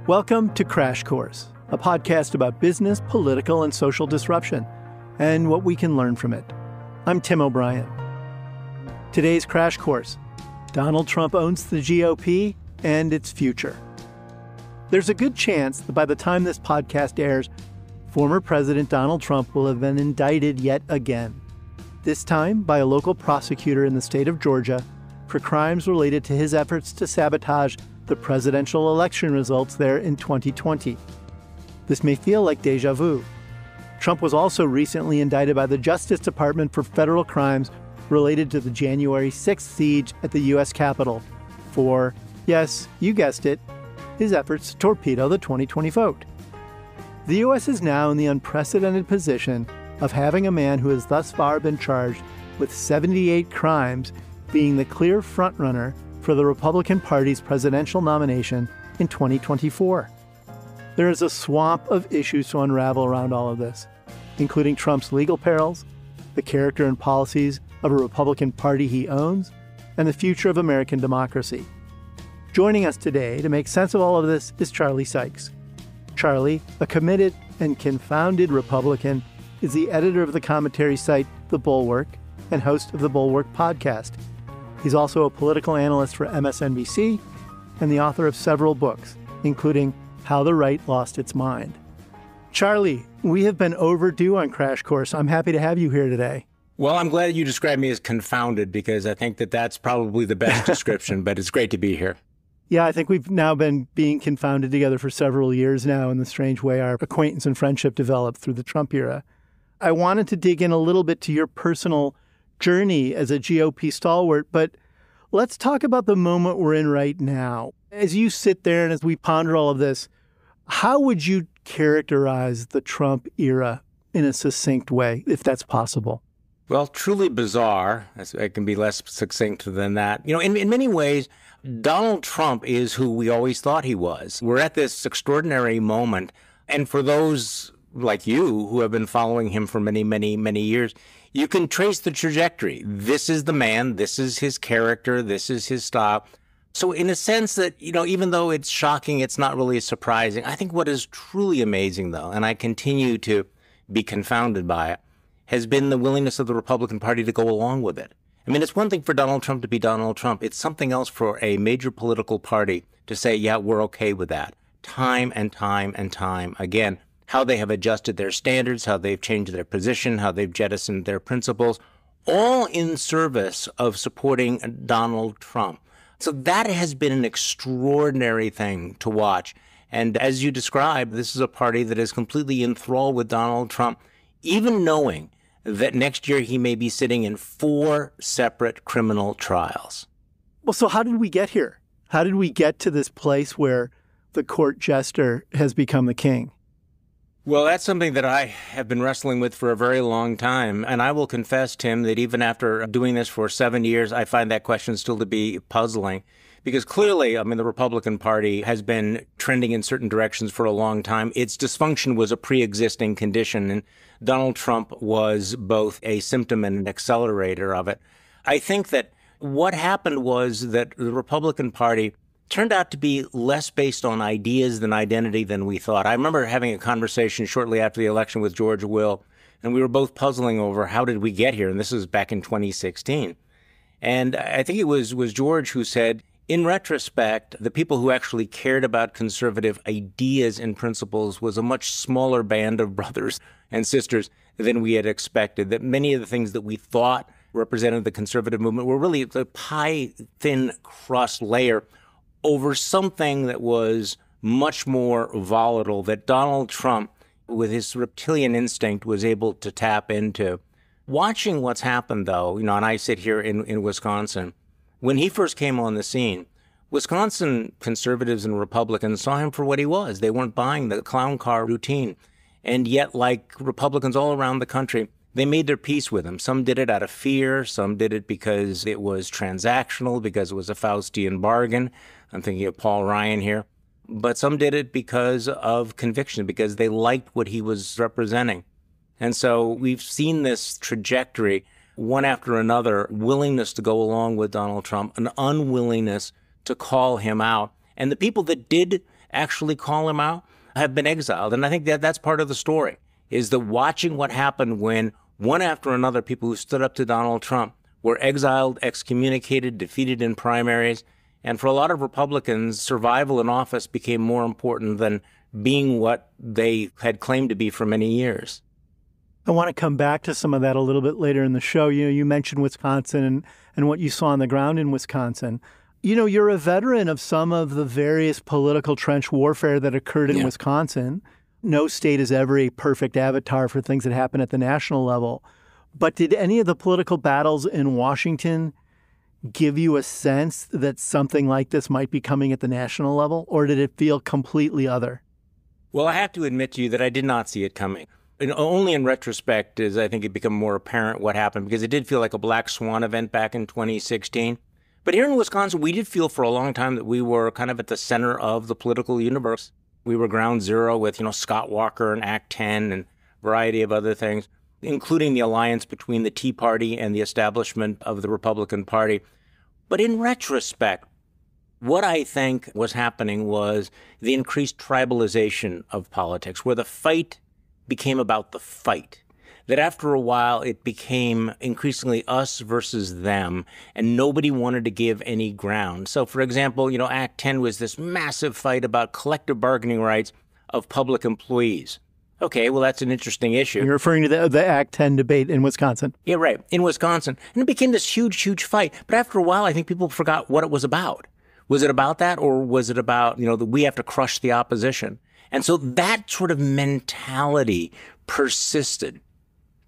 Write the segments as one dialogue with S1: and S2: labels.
S1: Welcome to Crash Course, a podcast about business, political, and social disruption, and what we can learn from it. I'm Tim O'Brien. Today's Crash Course: Donald Trump owns the GOP and its future. There's a good chance that by the time this podcast airs, former President Donald Trump will have been indicted yet again, this time by a local prosecutor in the state of Georgia for crimes related to his efforts to sabotage the presidential election results there in 2020. This may feel like deja vu. Trump was also recently indicted by the Justice Department for federal crimes related to the January 6th siege at the U.S. Capitol for, yes, you guessed it, his efforts to torpedo the 2020 vote. The U.S. is now in the unprecedented position of having a man who has thus far been charged with 78 crimes being the clear frontrunner for the Republican Party's presidential nomination in 2024. There is a swamp of issues to unravel around all of this, including Trump's legal perils, the character and policies of a Republican Party he owns, and the future of American democracy. Joining us today to make sense of all of this is Charlie Sykes. Charlie, a committed and confounded Republican, is the editor of the commentary site The Bulwark and host of the Bulwark Podcast. He's also a political analyst for MSNBC and the author of several books, including How the Right Lost Its Mind. Charlie, we have been overdue on Crash Course. I'm happy to have you here today.
S2: Well, I'm glad you described me as confounded because I think that that's probably the best description, but it's great to be here.
S1: Yeah, I think we've now been being confounded together for several years now in the strange way our acquaintance and friendship developed through the Trump era. I wanted to dig in a little bit to your personal journey as a GOP stalwart, but let's talk about the moment we're in right now. As you sit there and as we ponder all of this, how would you characterize the Trump era in a succinct way, if that's possible?
S2: Well, truly bizarre. It can be less succinct than that. You know, in many ways, Donald Trump is who we always thought he was. We're at this extraordinary moment. And for those like you who have been following him for many, many, many years, you can trace the trajectory. This is the man. This is his character. This is his style. So in a sense that, you know, even though it's shocking, it's not really surprising. I think what is truly amazing, though, and I continue to be confounded by it, has been the willingness of the Republican Party to go along with it. I mean, it's one thing for Donald Trump to be Donald Trump. It's something else for a major political party to say, yeah, we're okay with that. Time and time and time again, how they have adjusted their standards, how they've changed their position, how they've jettisoned their principles, all in service of supporting Donald Trump. So that has been an extraordinary thing to watch. And as you described, this is a party that is completely enthralled with Donald Trump, even knowing that next year he may be sitting in 4 separate criminal trials.
S1: Well, so how did we get here? How did we get to this place where the court jester has become the king?
S2: Well, that's something that I have been wrestling with for a very long time. And I will confess, Tim, that even after doing this for 7 years, I find that question still to be puzzling. Because clearly, I mean, the Republican Party has been trending in certain directions for a long time. Its dysfunction was a pre-existing condition, and Donald Trump was both a symptom and an accelerator of it. I think that what happened was that the Republican Party turned out to be less based on ideas than identity than we thought. I remember having a conversation shortly after the election with George Will, and we were both puzzling over how did we get here, and this was back in 2016. And I think it was George who said, in retrospect, the people who actually cared about conservative ideas and principles was a much smaller band of brothers and sisters than we had expected, that many of the things that we thought represented the conservative movement were really the pie-thin crust layer over something that was much more volatile, that Donald Trump, with his reptilian instinct, was able to tap into. Watching what's happened, though, you know, and I sit here in Wisconsin, when he first came on the scene, Wisconsin conservatives and Republicans saw him for what he was. They weren't buying the clown car routine. And yet, like Republicans all around the country, they made their peace with him. Some did it out of fear. Some did it because it was transactional, because it was a Faustian bargain. I'm thinking of Paul Ryan here. But some did it because of conviction, because they liked what he was representing. And so we've seen this trajectory, one after another, willingness to go along with Donald Trump, an unwillingness to call him out. And the people that did actually call him out have been exiled. And I think that that's part of the story, is that watching what happened when one after another people who stood up to Donald Trump were exiled, excommunicated, defeated in primaries. And for a lot of Republicans, survival in office became more important than being what they had claimed to be for many years.
S1: I want to come back to some of that a little bit later in the show. You mentioned Wisconsin and what you saw on the ground in Wisconsin. You're a veteran of some of the various political trench warfare that occurred in Wisconsin. No state is ever a perfect avatar for things that happen at the national level. But did any of the political battles in Washington give you a sense that something like this might be coming at the national level, or did it feel completely other?
S2: Well, I have to admit to you that I did not see it coming. And only in retrospect is I think it become more apparent what happened, because it did feel like a black swan event back in 2016. But here in Wisconsin, we did feel for a long time that we were kind of at the center of the political universe. We were ground zero with, Scott Walker and Act 10 and a variety of other things, including the alliance between the Tea Party and the establishment of the Republican Party. But in retrospect, what I think was happening was the increased tribalization of politics, where the fight became about the fight. That after a while, it became increasingly us versus them, and nobody wanted to give any ground. So, for example, Act 10 was this massive fight about collective bargaining rights of public employees. Okay, well, that's an interesting issue.
S1: You're referring to the Act 10 debate in Wisconsin.
S2: Yeah, right, in Wisconsin. And it became this huge, huge fight. But after a while, I think people forgot what it was about. Was it about that, or was it about, that we have to crush the opposition? And so that sort of mentality persisted.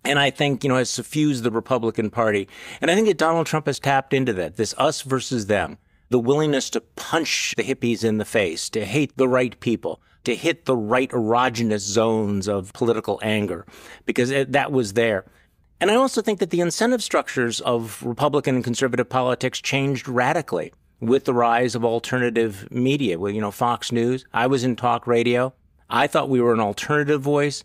S2: And I think, has suffused the Republican Party. And I think that Donald Trump has tapped into that, this us versus them, the willingness to punch the hippies in the face, to hate the right people, to hit the right erogenous zones of political anger, because that was there. And I also think that the incentive structures of Republican and conservative politics changed radically with the rise of alternative media. With, Fox News, I was in talk radio. I thought we were an alternative voice.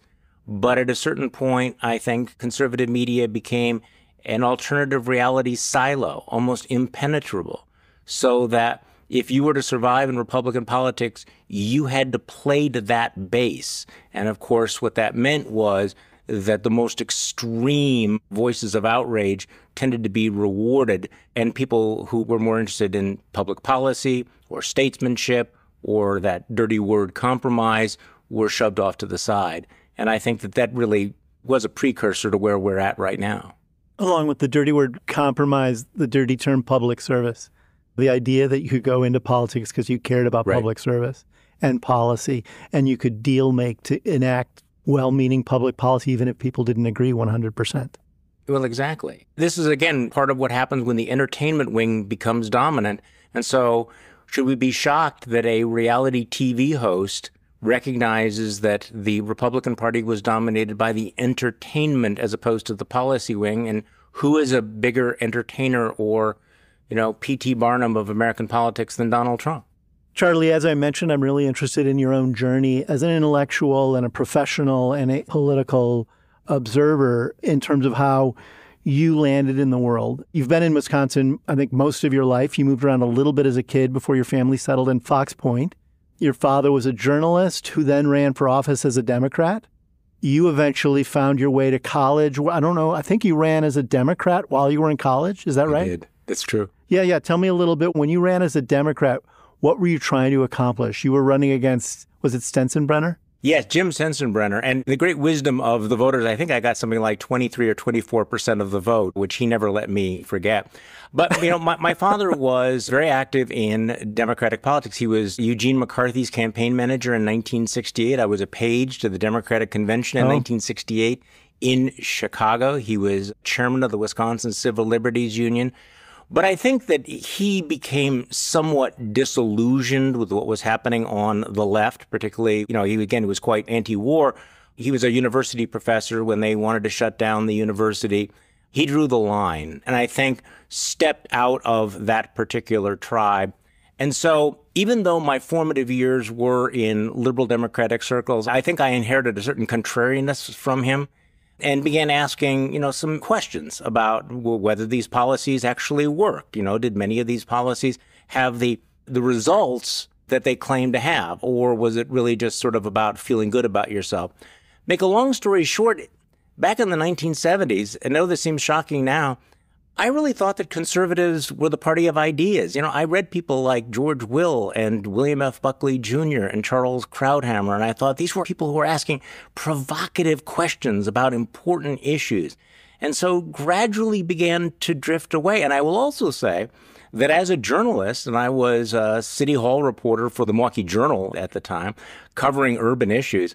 S2: But at a certain point, I think conservative media became an alternative reality silo, almost impenetrable, so that if you were to survive in Republican politics, you had to play to that base. And of course, what that meant was that the most extreme voices of outrage tended to be rewarded, and people who were more interested in public policy or statesmanship or that dirty word compromise were shoved off to the side. And I think that really was a precursor to where we're at right now.
S1: Along with the dirty word compromise, the dirty term public service, the idea that you could go into politics because you cared about public service and policy, and you could deal make to enact well-meaning public policy even if people didn't agree 100%.
S2: Well, exactly. This is, again, part of what happens when the entertainment wing becomes dominant. And so should we be shocked that a reality TV host recognizes that the Republican Party was dominated by the entertainment as opposed to the policy wing? And who is a bigger entertainer or, P.T. Barnum of American politics than Donald Trump?
S1: Charlie, as I mentioned, I'm really interested in your own journey as an intellectual and a professional and a political observer in terms of how you landed in the world. You've been in Wisconsin, I think, most of your life. You moved around a little bit as a kid before your family settled in Fox Point. Your father was a journalist who then ran for office as a Democrat. You eventually found your way to college. I don't know. I think you ran as a Democrat while you were in college. Is that right?
S2: I did. That's true.
S1: Yeah. Tell me a little bit. When you ran as a Democrat, what were you trying to accomplish? You were running against, was it Sensenbrenner?
S2: Yes, Jim Sensenbrenner. And the great wisdom of the voters, I think I got something like 23 or 24% of the vote, which he never let me forget. But, my father was very active in Democratic politics. He was Eugene McCarthy's campaign manager in 1968. I was a page to the Democratic Convention in 1968 in Chicago. He was chairman of the Wisconsin Civil Liberties Union. But I think that he became somewhat disillusioned with what was happening on the left, particularly, he was quite anti-war. He was a university professor when they wanted to shut down the university. He drew the line, and I think stepped out of that particular tribe. And so even though my formative years were in liberal democratic circles, I think I inherited a certain contrariness from him and began asking, some questions about whether these policies actually work. Did many of these policies have the results that they claim to have? Or was it really just sort of about feeling good about yourself? Make a long story short, back in the 1970s, I know this seems shocking now, I really thought that conservatives were the party of ideas. I read people like George Will and William F. Buckley Jr. and Charles Krauthammer, and I thought these were people who were asking provocative questions about important issues. And so gradually began to drift away. And I will also say that as a journalist, and I was a City Hall reporter for the Milwaukee Journal at the time, covering urban issues,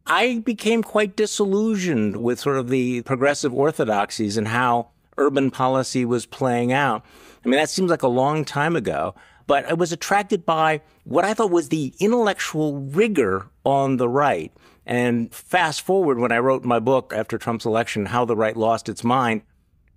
S2: I became quite disillusioned with sort of the progressive orthodoxies and how urban policy was playing out. I mean, that seems like a long time ago, but I was attracted by what I thought was the intellectual rigor on the right. And fast forward, when I wrote my book after Trump's election, How the Right Lost Its Mind,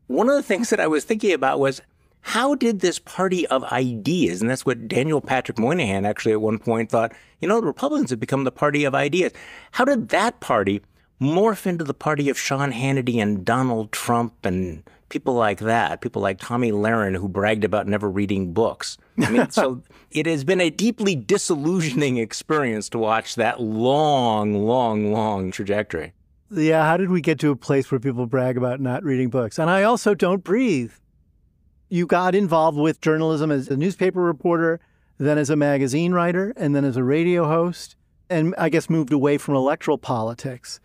S2: one of the things that I was thinking about was, how did this party of ideas, and that's what Daniel Patrick Moynihan actually at one point thought, the Republicans have become the party of ideas. How did that party morph into the party of Sean Hannity and Donald Trump and people like that, people like Tommy Lahren, who bragged about never reading books? I mean, so it has been a deeply disillusioning experience to watch that long trajectory.
S1: Yeah, how did we get to a place where people brag about not reading books? And I also don't breathe. You got involved with journalism as a newspaper reporter, then as a magazine writer, and then as a radio host, and I guess moved away from electoral politics.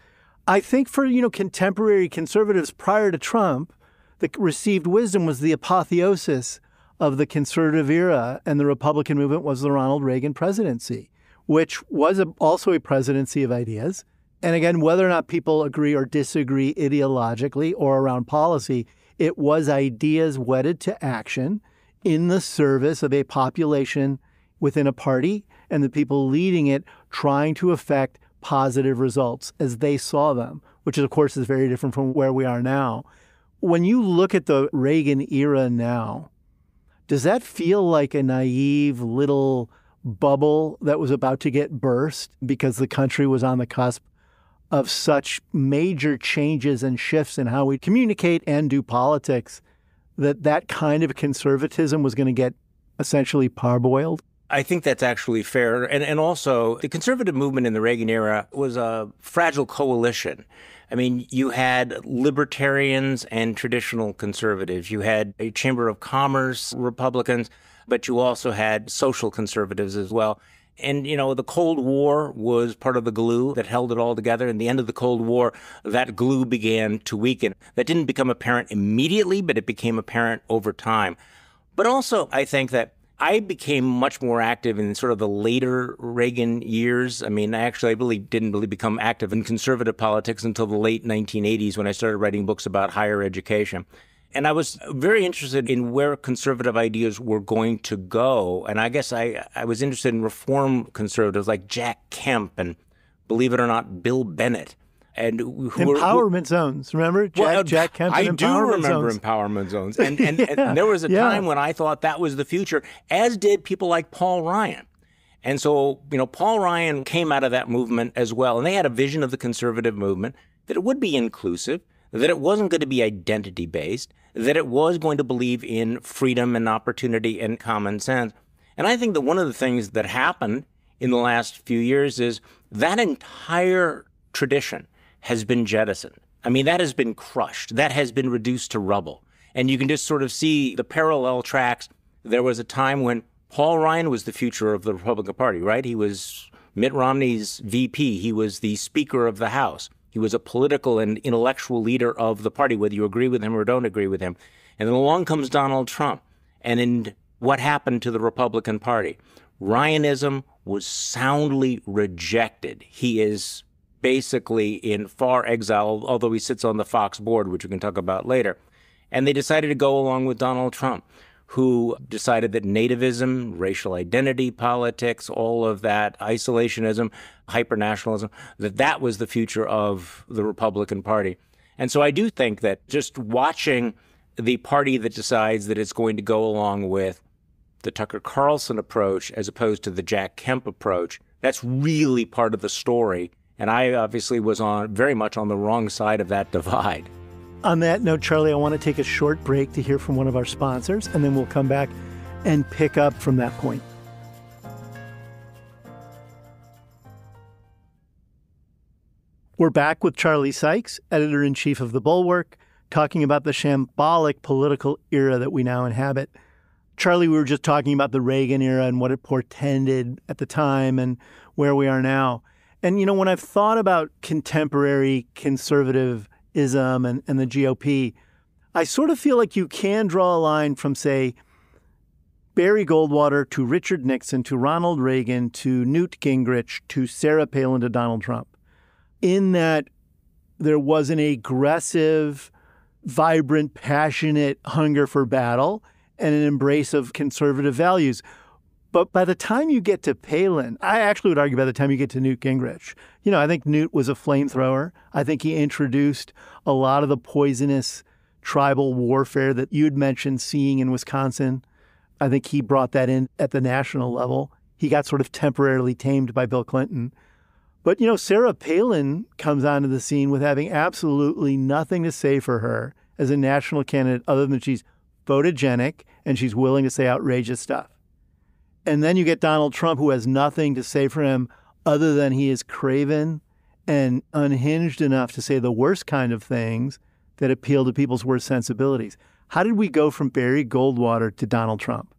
S1: I think for, contemporary conservatives prior to Trump, the received wisdom was the apotheosis of the conservative era, and the Republican movement was the Ronald Reagan presidency, which was also a presidency of ideas. And again, whether or not people agree or disagree ideologically or around policy, it was ideas wedded to action in the service of a population within a party and the people leading it trying to affect positive results as they saw them, which of course is very different from where we are now. When you look at the Reagan era now, does that feel like a naive little bubble that was about to get burst because the country was on the cusp of such major changes and shifts in how we communicate and do politics, that kind of conservatism was going to get essentially parboiled?
S2: I think that's actually fair. And also, the conservative movement in the Reagan era was a fragile coalition. I mean, you had libertarians and traditional conservatives. You had a Chamber of Commerce Republicans, but you also had social conservatives as well. And, the Cold War was part of the glue that held it all together. And the end of the Cold War, that glue began to weaken. That didn't become apparent immediately, but it became apparent over time. But also, I think that I became much more active in sort of the later Reagan years. I mean, I really didn't become active in conservative politics until the late 1980s when I started writing books about higher education. And I was very interested in where conservative ideas were going to go. And I guess I was interested in reform conservatives like Jack Kemp and, believe it or not, Bill Bennett. And
S1: empowerment zones. Remember Jack Kemp and
S2: I do remember empowerment zones. And there was a time when I thought that was the future, as did people like Paul Ryan. And so, Paul Ryan came out of that movement as well. And they had a vision of the conservative movement that it would be inclusive, that it wasn't going to be identity-based, that it was going to believe in freedom and opportunity and common sense. And I think that one of the things that happened in the last few years is that entire tradition has been jettisoned. I mean, that has been crushed. That has been reduced to rubble. And you can just sort of see the parallel tracks. There was a time when Paul Ryan was the future of the Republican Party, right? He was Mitt Romney's VP. He was the Speaker of the House. He was a political and intellectual leader of the party, whether you agree with him or don't agree with him. And then along comes Donald Trump. And in what happened to the Republican Party? Ryanism was soundly rejected. He is basically in far exile, although he sits on the Fox board, which we can talk about later. And they decided to go along with Donald Trump, who decided that nativism, racial identity politics, all of that, isolationism, hypernationalism, that was the future of the Republican Party. And so I do think that just watching the party that decides that it's going to go along with the Tucker Carlson approach as opposed to the Jack Kemp approach, that's really part of the story. And I obviously was very much on the wrong side of that divide.
S1: On that note, Charlie, I want to take a short break to hear from one of our sponsors, and then we'll come back and pick up from that point. We're back with Charlie Sykes, editor-in-chief of the Bulwark, talking about the shambolic political era that we now inhabit. Charlie, we were just talking about the Reagan era and what it portended at the time and where we are now. And, you know, when I've thought about contemporary conservatism and the GOP, I sort of feel like you can draw a line from, say, Barry Goldwater to Richard Nixon to Ronald Reagan to Newt Gingrich to Sarah Palin to Donald Trump, in that there was an aggressive, vibrant, passionate hunger for battle and an embrace of conservative values. But by the time you get to Palin, I actually would argue by the time you get to Newt Gingrich, you know, I think Newt was a flamethrower. I think he introduced a lot of the poisonous tribal warfare that you'd mentioned seeing in Wisconsin. I think he brought that in at the national level. He got sort of temporarily tamed by Bill Clinton. But, you know, Sarah Palin comes onto the scene with having absolutely nothing to say for her as a national candidate other than she's photogenic and she's willing to say outrageous stuff. And then you get Donald Trump, who has nothing to say for him other than he is craven and unhinged enough to say the worst kind of things that appeal to people's worst sensibilities. How did we go from Barry Goldwater to Donald Trump?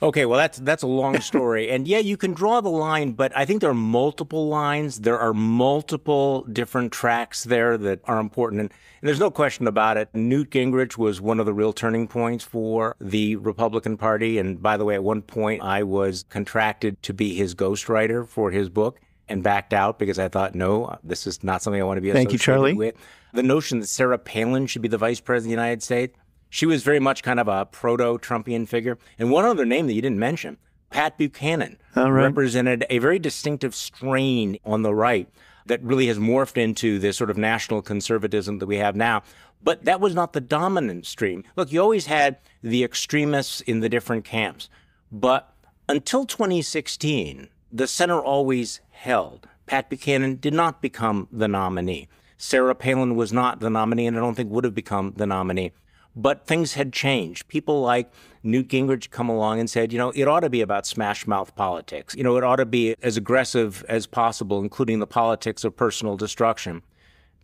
S2: Okay, well, that's a long story. And yeah, you can draw the line, but I think there are multiple lines. There are multiple different tracks there that are important. And there's no question about it. Newt Gingrich was one of the real turning points for the Republican Party. And by the way, at one point, I was contracted to be his ghostwriter for his book and backed out because I thought, no, this is not something I want to be associated with.
S1: Thank you, Charlie.
S2: The notion that Sarah Palin should be the vice president of the United States, she was very much kind of a proto-Trumpian figure. And one other name that you didn't mention, Pat Buchanan, represented a very distinctive strain on the right that really has morphed into this sort of national conservatism that we have now. But that was not the dominant stream. Look, you always had the extremists in the different camps. But until 2016, the center always held. Pat Buchanan did not become the nominee. Sarah Palin was not the nominee, and I don't think would have become the nominee. But things had changed. People like Newt Gingrich come along and said, you know, it ought to be about smash mouth politics. You know, it ought to be as aggressive as possible, including the politics of personal destruction.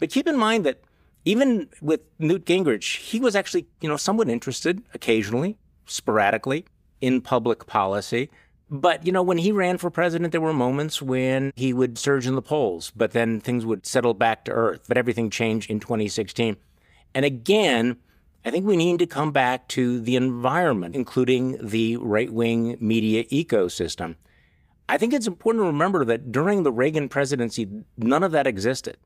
S2: But keep in mind that even with Newt Gingrich, he was actually, you know, somewhat interested occasionally, sporadically, in public policy. But, you know, when he ran for president, there were moments when he would surge in the polls, but then things would settle back to earth. But everything changed in 2016. And again, I think we need to come back to the environment, including the right-wing media ecosystem. I think it's important to remember that during the Reagan presidency, none of that existed.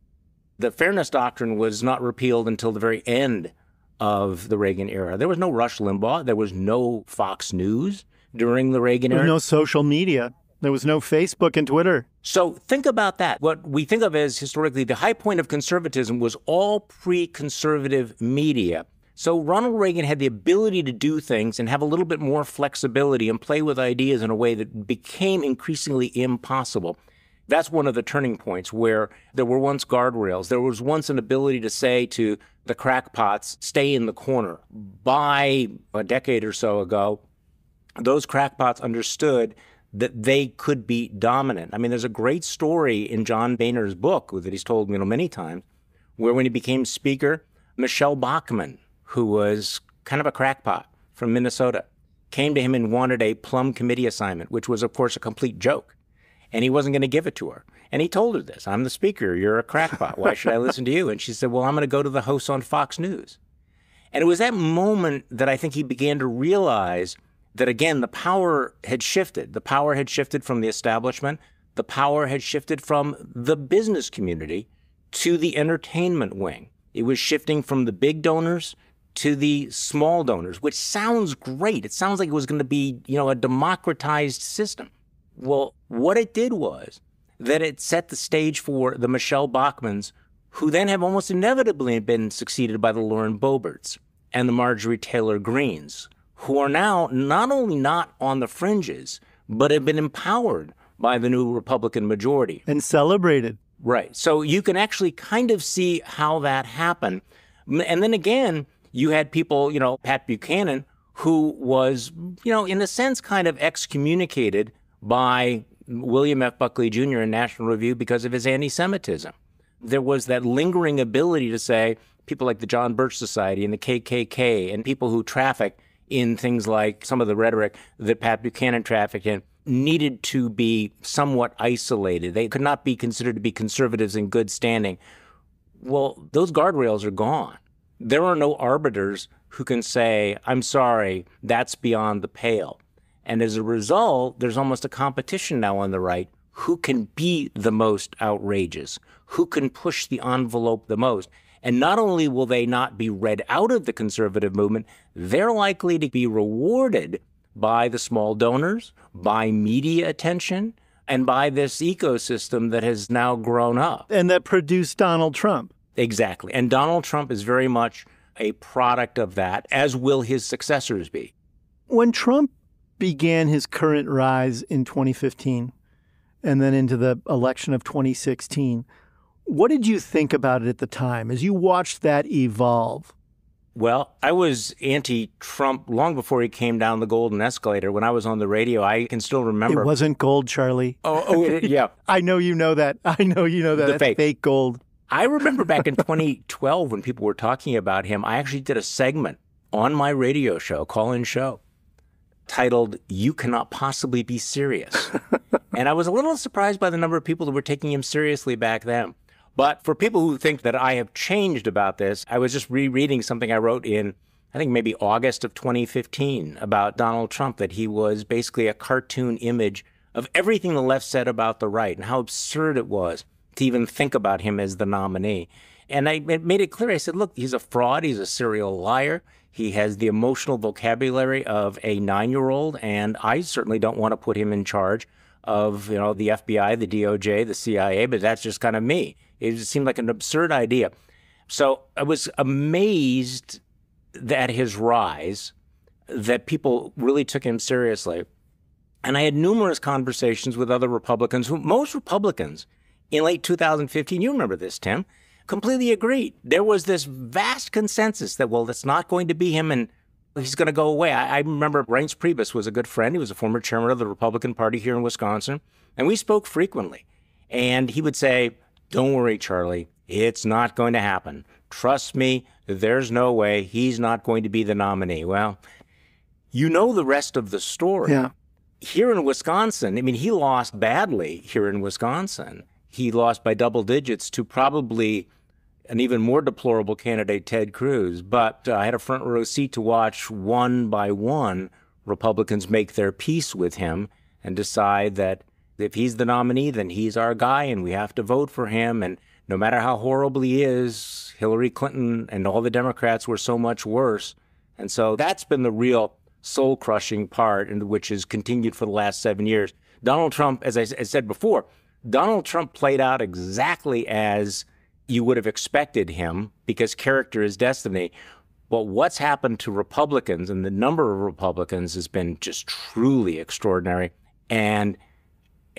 S2: The Fairness Doctrine was not repealed until the very end of the Reagan era. There was no Rush Limbaugh. There was no Fox News during the Reagan era.
S1: There was no social media. There was no Facebook and Twitter.
S2: So think about that. What we think of as historically the high point of conservatism was all pre-conservative media. So Ronald Reagan had the ability to do things and have a little bit more flexibility and play with ideas in a way that became increasingly impossible. That's one of the turning points where there were once guardrails. There was once an ability to say to the crackpots, stay in the corner. By a decade or so ago, those crackpots understood that they could be dominant. I mean, there's a great story in John Boehner's book that he's told, many times, where when he became speaker, Michelle Bachmann, who was kind of a crackpot from Minnesota, came to him and wanted a plum committee assignment, which was, of course, a complete joke. And he wasn't going to give it to her. And he told her this, I'm the speaker, you're a crackpot, why should I listen to you? And she said, well, I'm going to go to the host on Fox News. And it was that moment that I think he began to realize that, again, the power had shifted. The power had shifted from the establishment. The power had shifted from the business community to the entertainment wing. It was shifting from the big donors to the small donors, which sounds great. It sounds like it was going to be, a democratized system. Well, what it did was that it set the stage for the Michelle Bachmanns, who then have almost inevitably been succeeded by the Lauren Boeberts and the Marjorie Taylor Greens, who are now not only not on the fringes, but have been empowered by the new Republican majority.
S1: And celebrated.
S2: Right. So you can actually kind of see how that happened. And then again, you had people, Pat Buchanan, who was, in a sense, kind of excommunicated by William F. Buckley Jr. in National Review because of his anti-Semitism. there was that lingering ability to say people like the John Birch Society and the KKK and people who traffic in things like some of the rhetoric that Pat Buchanan trafficked in needed to be somewhat isolated. They could not be considered to be conservatives in good standing. Well, those guardrails are gone. There are no arbiters who can say, I'm sorry, that's beyond the pale. And as a result, there's almost a competition now on the right. Who can be the most outrageous? Who can push the envelope the most? And not only will they not be read out of the conservative movement, they're likely to be rewarded by the small donors, by media attention, and by this ecosystem that has now grown up.
S1: And that produced Donald Trump.
S2: Exactly. And Donald Trump is very much a product of that, as will his successors be.
S1: When Trump began his current rise in 2015 and then into the election of 2016, what did you think about it at the time as you watched that evolve?
S2: Well, I was anti-Trump long before he came down the golden escalator. When I was on the radio, I can still remember.
S1: It wasn't gold, Charlie.
S2: Yeah.
S1: I know you know that. I know you know that.
S2: The
S1: That's fake gold.
S2: I remember back in 2012 when people were talking about him, I actually did a segment on my radio show, call-in show, titled, You Cannot Possibly Be Serious. And I was a little surprised by the number of people that were taking him seriously back then. But for people who think that I have changed about this, I was just rereading something I wrote in, I think maybe August of 2015 about Donald Trump, that he was basically a cartoon image of everything the left said about the right and how absurd it was to even think about him as the nominee. And I made it clear. I said, look, he's a fraud. He's a serial liar. He has the emotional vocabulary of a 9-year-old. And I certainly don't want to put him in charge of, the FBI, the DOJ, the CIA, but that's just kind of me. It just seemed like an absurd idea. So I was amazed at his rise, that people really took him seriously. And I had numerous conversations with other Republicans, most Republicans in late 2015, you remember this, Tim, completely agreed. There was this vast consensus that, well, that's not going to be him and he's going to go away. I remember Reince Priebus was a good friend. He was a former chairman of the Republican Party here in Wisconsin, and we spoke frequently. And he would say, don't worry, Charlie, it's not going to happen. Trust me, there's no way he's not going to be the nominee. Well, you know the rest of the story.
S1: Yeah.
S2: Here in Wisconsin, he lost badly here in Wisconsin. He lost by double digits to probably an even more deplorable candidate, Ted Cruz. But I had a front row seat to watch one by one Republicans make their peace with him and decide that if he's the nominee, then he's our guy and we have to vote for him. And no matter how horrible he is, Hillary Clinton and all the Democrats were so much worse. And so that's been the real soul-crushing part, and which has continued for the last 7 years. Donald Trump, as I said before, Donald Trump played out exactly as you would have expected him, because character is destiny. But what's happened to Republicans, and the number of Republicans, has been just truly extraordinary. And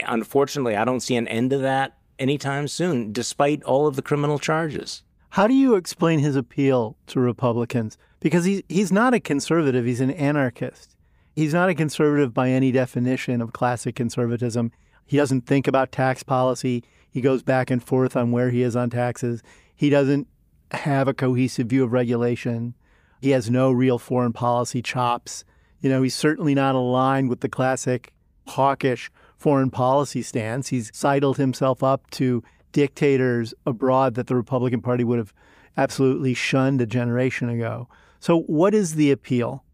S2: unfortunately, I don't see an end to that anytime soon, despite all of the criminal charges.
S1: How do you explain his appeal to Republicans? Because he's not a conservative, he's an anarchist. He's not a conservative by any definition of classic conservatism. He doesn't think about tax policy. He goes back and forth on where he is on taxes. He doesn't have a cohesive view of regulation. He has no real foreign policy chops. He's certainly not aligned with the classic hawkish foreign policy stance. He's sidled himself up to dictators abroad that the Republican Party would have absolutely shunned a generation ago. So what is the appeal?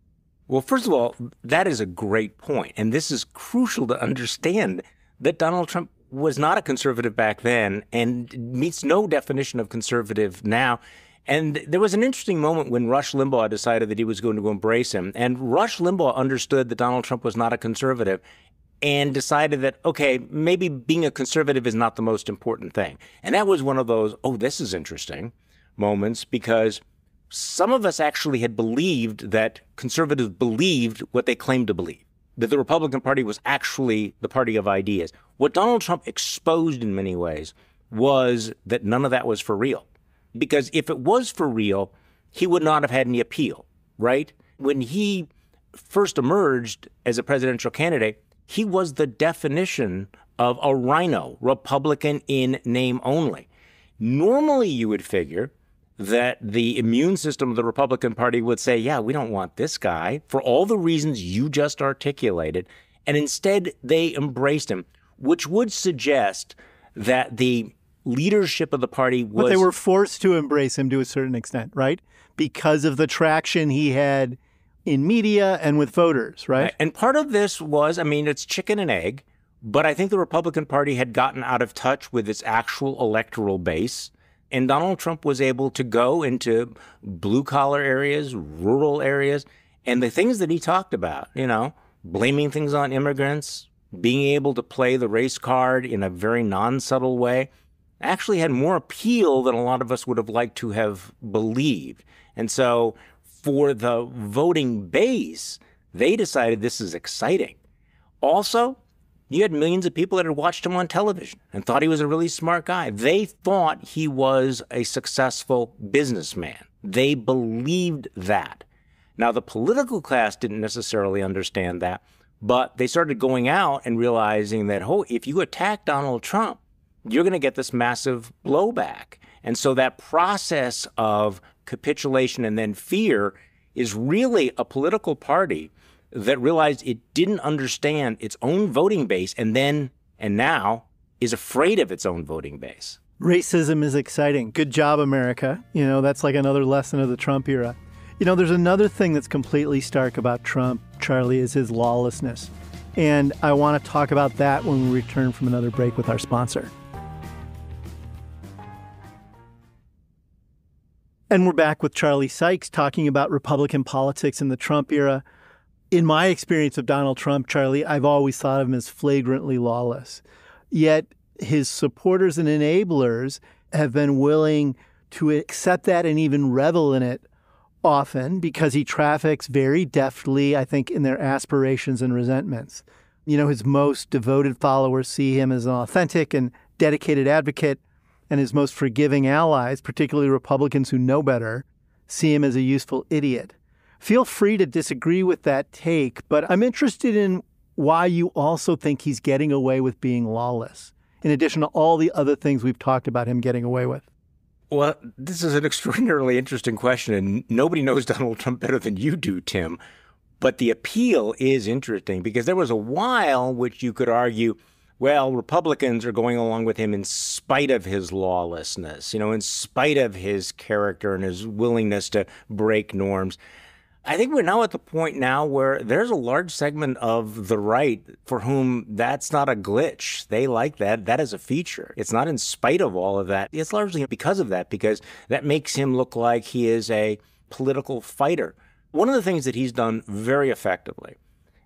S2: Well, first of all, that is a great point. And this is crucial to understand, that Donald Trump was not a conservative back then and meets no definition of conservative now. And there was an interesting moment when Rush Limbaugh decided that he was going to embrace him. And Rush Limbaugh understood that Donald Trump was not a conservative and decided that, okay, maybe being a conservative is not the most important thing. And that was one of those, oh, this is interesting moments, because some of us actually had believed that conservatives believed what they claimed to believe, that the Republican Party was actually the party of ideas. What Donald Trump exposed in many ways was that none of that was for real. Because if it was for real, he would not have had any appeal, right? When he first emerged as a presidential candidate, he was the definition of a rhino, Republican in name only. Normally, you would figure that the immune system of the Republican Party would say, yeah, we don't want this guy for all the reasons you just articulated. And instead, they embraced him, which would suggest that the leadership of the party was...
S1: But they were forced to embrace him to a certain extent, right? Because of the traction he had in media and with voters, right?
S2: And part of this was, I mean, it's chicken and egg, but I think the Republican Party had gotten out of touch with its actual electoral base. And Donald Trump was able to go into blue-collar areas, rural areas, and the things that he talked about, blaming things on immigrants, being able to play the race card in a very non-subtle way, actually had more appeal than a lot of us would have liked to have believed. And so for the voting base, they decided this is exciting. Also, you had millions of people that had watched him on television and thought he was a really smart guy. They thought he was a successful businessman. They believed that. Now, the political class didn't necessarily understand that, but they started going out and realizing that, if you attack Donald Trump, you're going to get this massive blowback. And so that process of capitulation and then fear is really a political party that realized it didn't understand its own voting base and now is afraid of its own voting base.
S1: Racism is exciting. Good job, America. That's like another lesson of the Trump era. There's another thing that's completely stark about Trump, Charlie, is his lawlessness. And I want to talk about that when we return from another break with our sponsor. And we're back with Charlie Sykes talking about Republican politics in the Trump era. In my experience of Donald Trump, Charlie, I've always thought of him as flagrantly lawless. Yet his supporters and enablers have been willing to accept that and even revel in it often because he traffics very deftly, I think, in their aspirations and resentments. His most devoted followers see him as an authentic and dedicated advocate, and his most forgiving allies, particularly Republicans who know better, see him as a useful idiot. Feel free to disagree with that take, but I'm interested in why you also think he's getting away with being lawless, in addition to all the other things we've talked about him getting away with.
S2: Well, this is an extraordinarily interesting question, and nobody knows Donald Trump better than you do, Tim. But the appeal is interesting because there was a while which you could argue, well, Republicans are going along with him in spite of his lawlessness, in spite of his character and his willingness to break norms. I think we're now at the point now where there's a large segment of the right for whom that's not a glitch. They like that. That is a feature. It's not in spite of all of that. It's largely because of that, because that makes him look like he is a political fighter. One of the things that he's done very effectively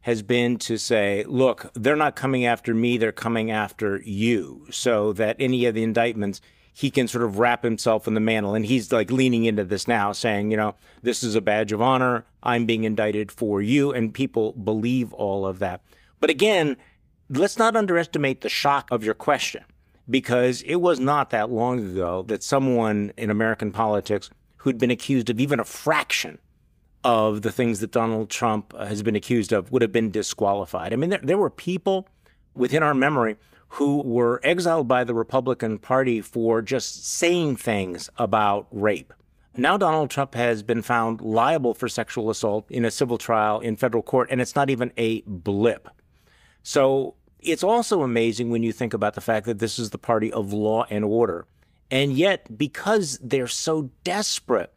S2: has been to say, look, they're not coming after me, they're coming after you, so that any of the indictments, he can sort of wrap himself in the mantle. And he's like leaning into this now, saying, this is a badge of honor. I'm being indicted for you. And people believe all of that. But again, let's not underestimate the shock of your question, because it was not that long ago that someone in American politics who'd been accused of even a fraction of the things that Donald Trump has been accused of would have been disqualified. I mean, there were people within our memory who were exiled by the Republican Party for just saying things about rape. Now Donald Trump has been found liable for sexual assault in a civil trial in federal court, and it's not even a blip. So it's also amazing when you think about the fact that this is the party of law and order. And yet, because they're so desperate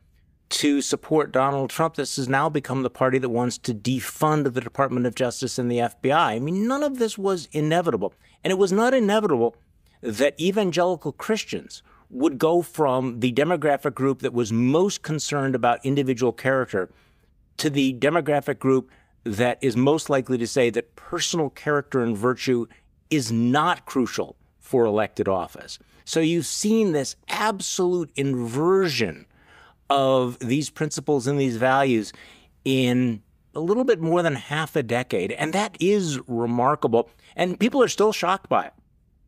S2: to support Donald Trump, this has now become the party that wants to defund the Department of Justice and the FBI. I mean, none of this was inevitable. And it was not inevitable that evangelical Christians would go from the demographic group that was most concerned about individual character to the demographic group that is most likely to say that personal character and virtue is not crucial for elected office. So you've seen this absolute inversion of these principles and these values in a little bit more than half a decade. And that is remarkable. And people are still shocked by it.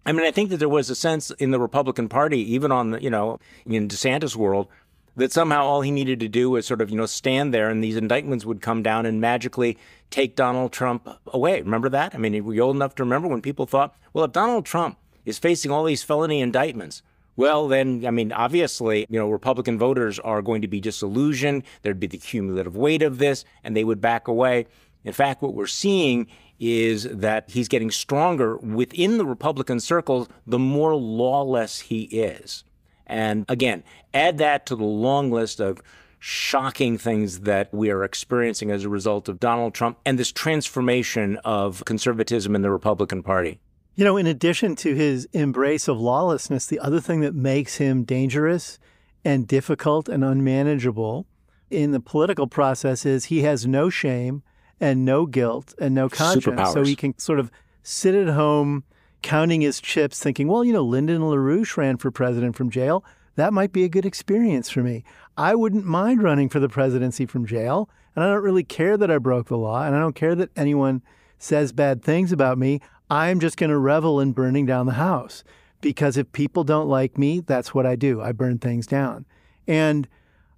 S2: I mean, I think that there was a sense in the Republican Party, even on, in DeSantis' world, that somehow all he needed to do was sort of, stand there and these indictments would come down and magically take Donald Trump away. Remember that? I mean, were you old enough to remember when people thought, well, if Donald Trump is facing all these felony indictments, Well, then, I mean, obviously, Republican voters are going to be disillusioned. There'd be the cumulative weight of this, and they would back away. In fact, what we're seeing is that he's getting stronger within the Republican circles the more lawless he is. And again, add that to the long list of shocking things that we are experiencing as a result of Donald Trump and this transformation of conservatism in the Republican Party.
S1: In addition to his embrace of lawlessness, the other thing that makes him dangerous and difficult and unmanageable in the political process is he has no shame and no guilt and no conscience.
S2: Superpowers.
S1: So he can sort of sit at home counting his chips thinking, well, Lyndon LaRouche ran for president from jail. That might be a good experience for me. I wouldn't mind running for the presidency from jail. And I don't really care that I broke the law. And I don't care that anyone says bad things about me. I'm just going to revel in burning down the house. Because if people don't like me, that's what I do. I burn things down. And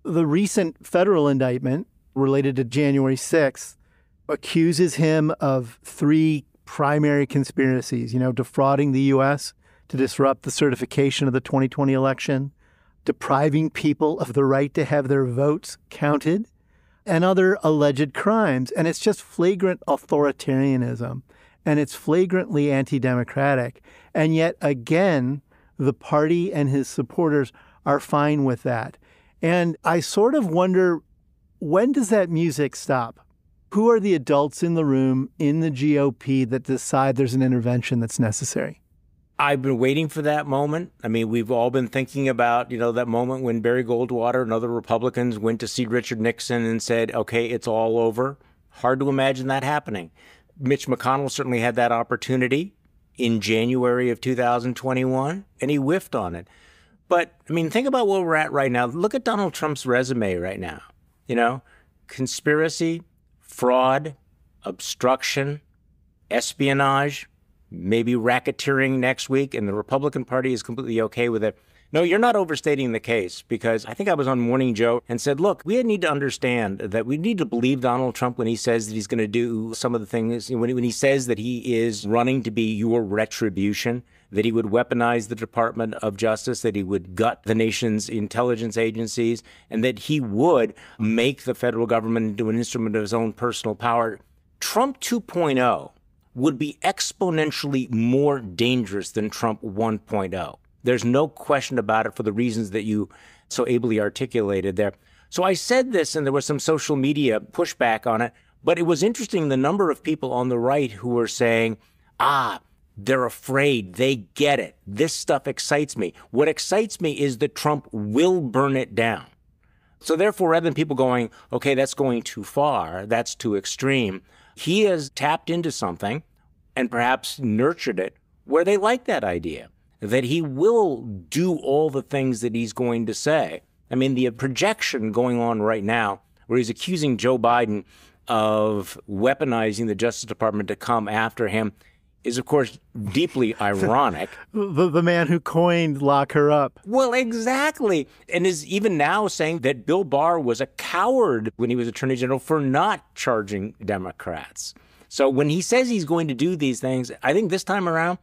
S1: the recent federal indictment related to January 6th accuses him of 3 primary conspiracies, defrauding the U.S. to disrupt the certification of the 2020 election, depriving people of the right to have their votes counted, and other alleged crimes. And it's just flagrant authoritarianism, and it's flagrantly anti-democratic. And yet, again, the party and his supporters are fine with that. And I sort of wonder, when does that music stop? Who are the adults in the room in the GOP that decide there's an intervention that's necessary?
S2: I've been waiting for that moment. I mean, we've all been thinking about, that moment when Barry Goldwater and other Republicans went to see Richard Nixon and said, okay, it's all over. Hard to imagine that happening. Mitch McConnell certainly had that opportunity in January of 2021, and he whiffed on it. But, I mean, think about where we're at right now. Look at Donald Trump's resume right now. Conspiracy, fraud, obstruction, espionage, maybe racketeering next week, and the Republican Party is completely okay with it. No, you're not overstating the case, because I think I was on Morning Joe and said, look, we need to understand that we need to believe Donald Trump when he says that he's going to do some of the things, when he says that he is running to be your retribution, that he would weaponize the Department of Justice, that he would gut the nation's intelligence agencies, and that he would make the federal government into an instrument of his own personal power. Trump 2.0 would be exponentially more dangerous than Trump 1.0. There's no question about it for the reasons that you so ably articulated there. So I said this, and there was some social media pushback on it, but it was interesting the number of people on the right who were saying, they're afraid, they get it. This stuff excites me. What excites me is that Trump will burn it down. So therefore, rather than people going, okay, that's going too far, that's too extreme, he has tapped into something and perhaps nurtured it where they like that idea, that he will do all the things that he's going to say. I mean, the projection going on right now where he's accusing Joe Biden of weaponizing the Justice Department to come after him is, of course, deeply ironic.
S1: The man who coined lock her up.
S2: Well, exactly. And is even now saying that Bill Barr was a coward when he was Attorney General for not charging Democrats. So when he says he's going to do these things, I think this time around,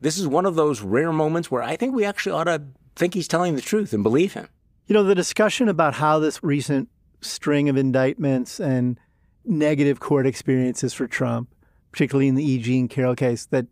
S2: this is one of those rare moments where I think we actually ought to think he's telling the truth and believe him.
S1: The discussion about how this recent string of indictments and negative court experiences for Trump, particularly in the E. Jean Carroll case, that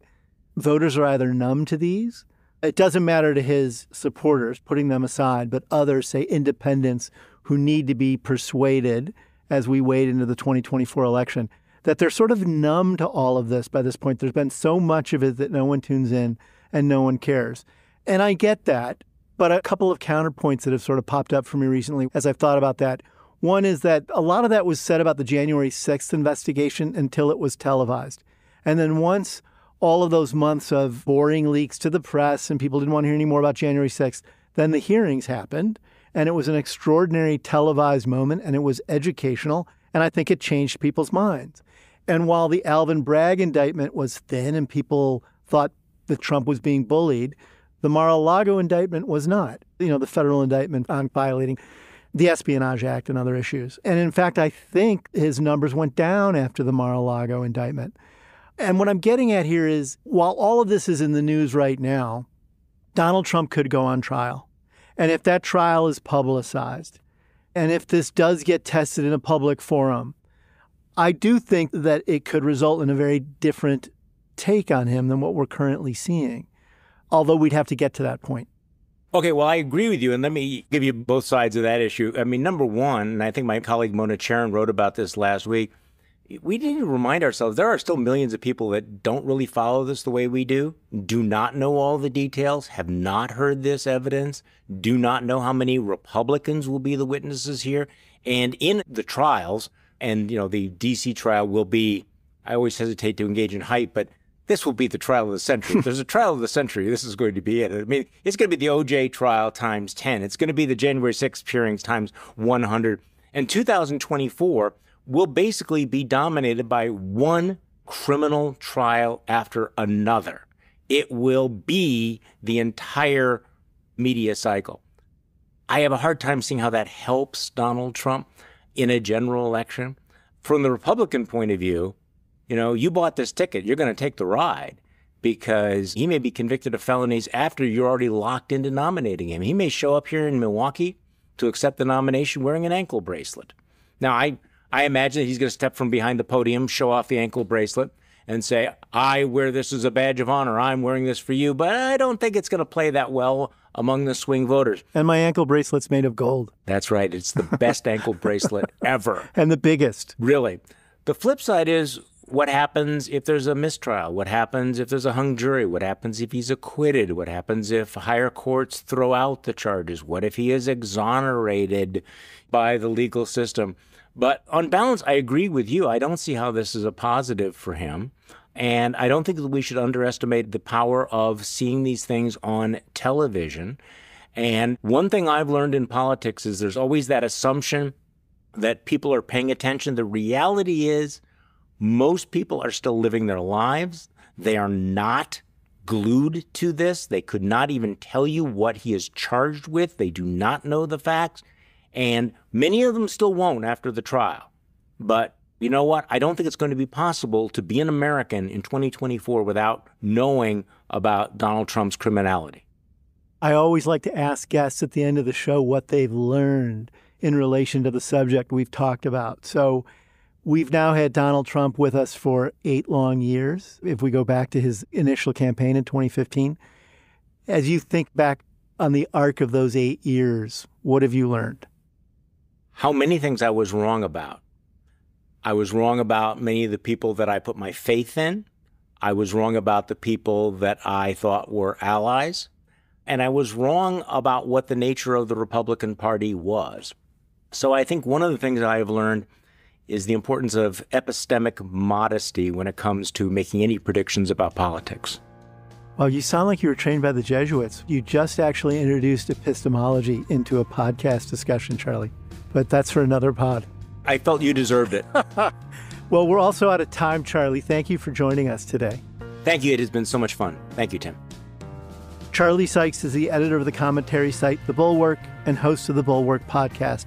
S1: voters are either numb to these. It doesn't matter to his supporters, putting them aside, but others, say independents, who need to be persuaded as we wade into the 2024 election, that they're sort of numb to all of this by this point. There's been so much of it that no one tunes in and no one cares. And I get that, but a couple of counterpoints that have sort of popped up for me recently as I've thought about that. One is that a lot of that was said about the January 6th investigation until it was televised. And then once all of those months of boring leaks to the press and people didn't want to hear any more about January 6th, then the hearings happened. And it was an extraordinary televised moment, and it was educational. And I think it changed people's minds. And while the Alvin Bragg indictment was thin and people thought that Trump was being bullied, the Mar-a-Lago indictment was not. The federal indictment on violating the Espionage Act and other issues. And in fact, I think his numbers went down after the Mar-a-Lago indictment. And what I'm getting at here is, while all of this is in the news right now, Donald Trump could go on trial. And if that trial is publicized, and if this does get tested in a public forum, I do think that it could result in a very different take on him than what we're currently seeing, although we'd have to get to that point.
S2: Okay, well, I agree with you, and let me give you both sides of that issue. I mean, number one, and I think my colleague Mona Charen wrote about this last week, we need to remind ourselves there are still millions of people that don't really follow this the way we do not know all the details, have not heard this evidence, do not know how many Republicans will be the witnesses here. And in the trials, and, the D.C. trial will be, I always hesitate to engage in hype, but this will be the trial of the century. If there's a trial of the century, this is going to be it. I mean, it's going to be the O.J. trial times 10. It's going to be the January 6th hearings times 100. And 2024 will basically be dominated by one criminal trial after another. It will be the entire media cycle. I have a hard time seeing how that helps Donald Trump in a general election. From the Republican point of view, you bought this ticket, you're going to take the ride, because he may be convicted of felonies after you're already locked into nominating him. He may show up here in Milwaukee to accept the nomination wearing an ankle bracelet. Now, I imagine that he's going to step from behind the podium, show off the ankle bracelet, and say, I wear this as a badge of honor. I'm wearing this for you. But I don't think it's going to play that well among the swing voters.
S1: And my ankle bracelet's made of gold.
S2: That's right. It's the best ankle bracelet ever.
S1: And the biggest.
S2: Really. The flip side is, what happens if there's a mistrial? What happens if there's a hung jury? What happens if he's acquitted? What happens if higher courts throw out the charges? What if he is exonerated by the legal system? But on balance, I agree with you. I don't see how this is a positive for him. And I don't think that we should underestimate the power of seeing these things on television. And one thing I've learned in politics is there's always that assumption that people are paying attention. The reality is most people are still living their lives. They are not glued to this. They could not even tell you what he is charged with. They do not know the facts. And many of them still won't after the trial. But you know what? I don't think it's going to be possible to be an American in 2024 without knowing about Donald Trump's criminality.
S1: I always like to ask guests at the end of the show what they've learned in relation to the subject we've talked about. So we've now had Donald Trump with us for 8 long years, if we go back to his initial campaign in 2015. As you think back on the arc of those 8 years, what have you learned?
S2: How many things I was wrong about. I was wrong about many of the people that I put my faith in. I was wrong about the people that I thought were allies. And I was wrong about what the nature of the Republican Party was. So I think one of the things I have learned is the importance of epistemic modesty when it comes to making any predictions about politics.
S1: Well, you sound like you were trained by the Jesuits. You just actually introduced epistemology into a podcast discussion, Charlie. But that's for another pod.
S2: I felt you deserved it.
S1: Well, we're also out of time, Charlie. Thank you for joining us today.
S2: Thank you. It has been so much fun. Thank you, Tim.
S1: Charlie Sykes is the editor of the commentary site The Bulwark and host of the Bulwark Podcast.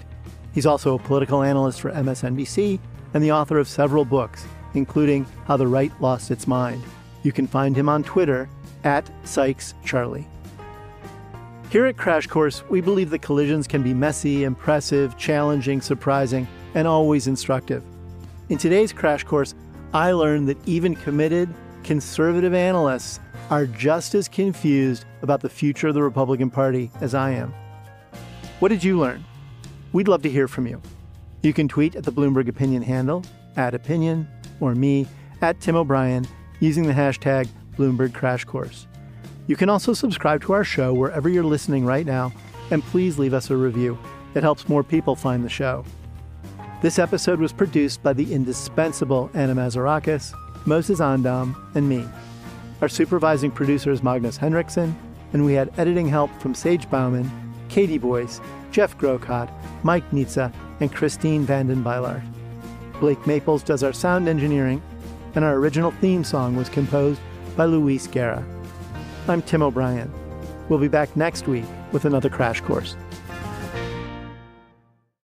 S1: He's also a political analyst for MSNBC and the author of several books, including How the Right Lost Its Mind. You can find him on Twitter @SykesCharlie. Here at Crash Course, we believe that collisions can be messy, impressive, challenging, surprising, and always instructive. In today's Crash Course, I learned that even committed, conservative analysts are just as confused about the future of the Republican Party as I am. What did you learn? We'd love to hear from you. You can tweet at the Bloomberg Opinion handle, @opinion, or me, @TimO'Brien, using the hashtag #BloombergCrashCourse. You can also subscribe to our show wherever you're listening right now, and please leave us a review. It helps more people find the show. This episode was produced by the indispensable Anna Mazarakis, Moses Andam, and me. Our supervising producer is Magnus Henriksen, and we had editing help from Sage Bauman, Katie Boyce, Jeff Grocott, Mike Nitza, and Christine Vanden Beilart. Blake Maples does our sound engineering, and our original theme song was composed by Luis Guerra. I'm Tim O'Brien. We'll be back next week with another Crash Course.